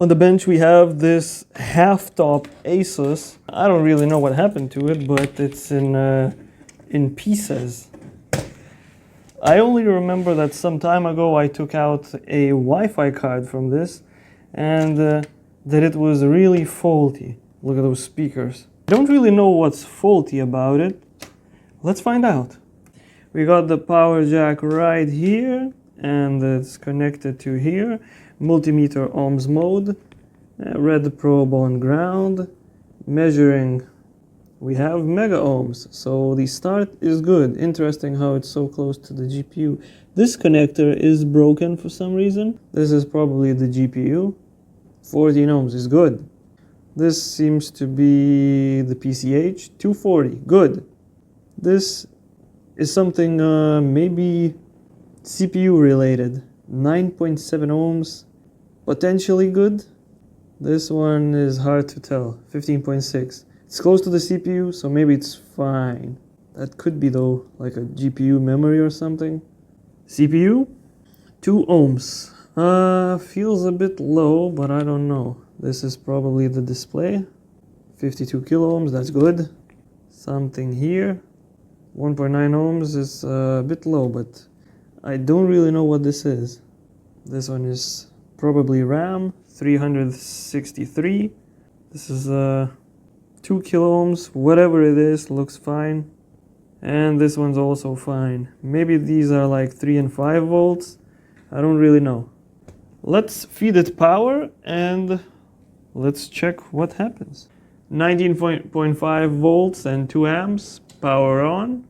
On the bench we have this half-top ASUS. I don't really know what happened to it, but it's in pieces. I only remember that some time ago I took out a Wi-Fi card from this and that it was really faulty. Look at those speakers. I don't really know what's faulty about it. Let's find out. We got the power jack right here and it's connected to here. Multimeter ohms mode. Red probe on ground. Measuring. We have mega ohms, so the start is good. Interesting how it's so close to the GPU. This connector is broken for some reason. This is probably the GPU. 14 ohms is good. This seems to be the PCH. 240, good. This is something maybe CPU related. 9.7 ohms, potentially good. This one is hard to tell. 15.6. It's close to the CPU, so maybe it's fine. That could be though, like a GPU memory or something. CPU, 2 ohms. Feels a bit low, but I don't know. This is probably the display. 52 kilo ohms, that's good. Something here. 1.9 ohms is a bit low, but I don't really know what this is. This one is probably RAM, 363. This is 2 kilo ohms, whatever it is, looks fine. And this one's also fine. Maybe these are like 3 and 5 volts. I don't really know. Let's feed it power and let's check what happens. 19.5 volts and 2 amps, power on.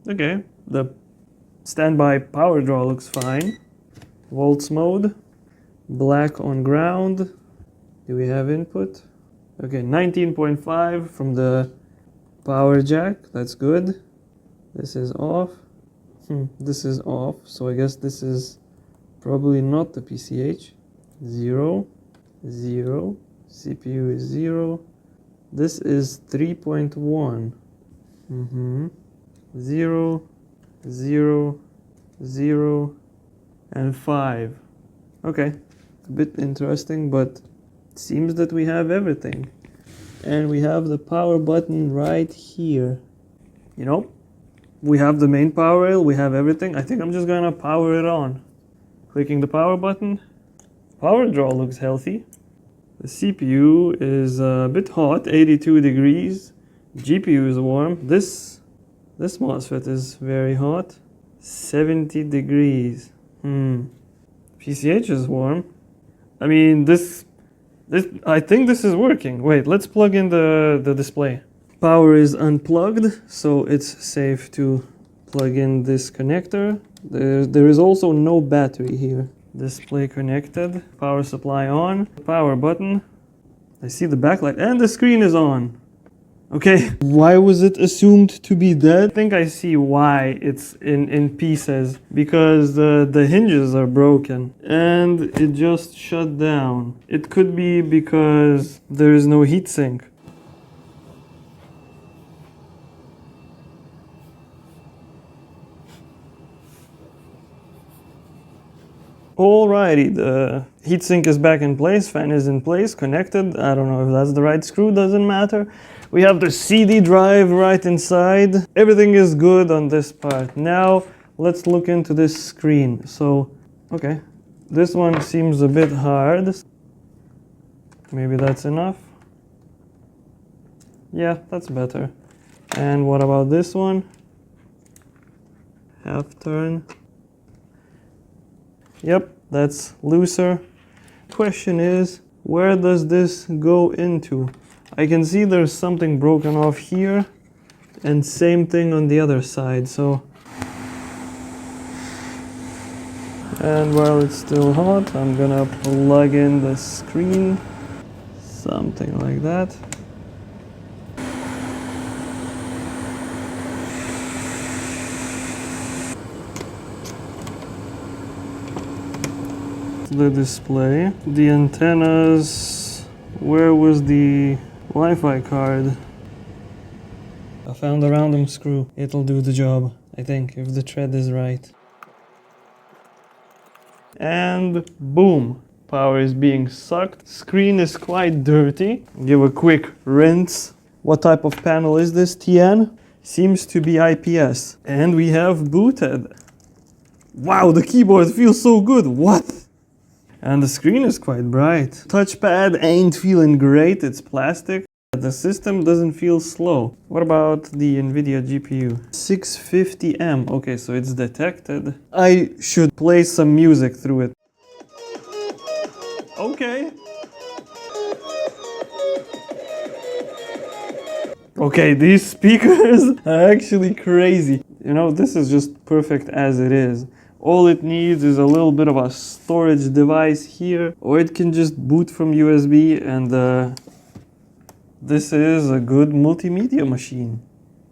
Okay, the standby power draw looks fine. Volts mode, black on ground. Do we have input? Okay, 19.5 from the power jack, that's good. This is off. This is off, so I guess this is probably not the PCH. 0, 0, CPU is 0. This is 3.1. 0, 0, 0, and 5. Okay, a bit interesting, but it seems that we have everything. And we have the power button right here. You know, we have the main power rail, we have everything. I think I'm just gonna power it on. Clicking the power button. Power draw looks healthy. The CPU is a bit hot, 82 degrees. GPU is warm. This MOSFET is very hot, 70 degrees. PCH is warm. I mean, I think this is working. Wait, let's plug in the display. Power is unplugged, so it's safe to plug in this connector. There is also no battery here. Display connected, power supply on, power button. I see the backlight and the screen is on. Okay, why was it assumed to be dead? I think I see why it's in pieces. Because the hinges are broken and it just shut down. It could be because there is no heatsink. Alrighty, the heatsink is back in place, fan is in place, connected. I don't know if that's the right screw, doesn't matter. We have the CD drive right inside. Everything is good on this part. Now, let's look into this screen. So, okay, this one seems a bit hard. Maybe that's enough. Yeah, that's better. And what about this one? Half turn. Yep, that's looser. Question is, where does this go into? I can see there's something broken off here, and same thing on the other side, so. And while it's still hot, I'm gonna plug in the screen. Something like that. The display, the antennas, where was the Wi-Fi card? I found a random screw. It'll do the job, I think, if the thread is right. And boom, Power is being sucked. Screen is quite dirty. Give a quick rinse. What type of panel is this? TN? Seems to be IPS. And we have booted. Wow, the keyboard feels so good. What? And the screen is quite bright. Touchpad ain't feeling great. It's plastic. The system doesn't feel slow. What about the NVIDIA GPU? 650M. Okay, so it's detected. I should play some music through it. Okay. Okay, these speakers are actually crazy. You know, this is just perfect as it is. All it needs is a little bit of a storage device here, or it can just boot from USB, and this is a good multimedia machine.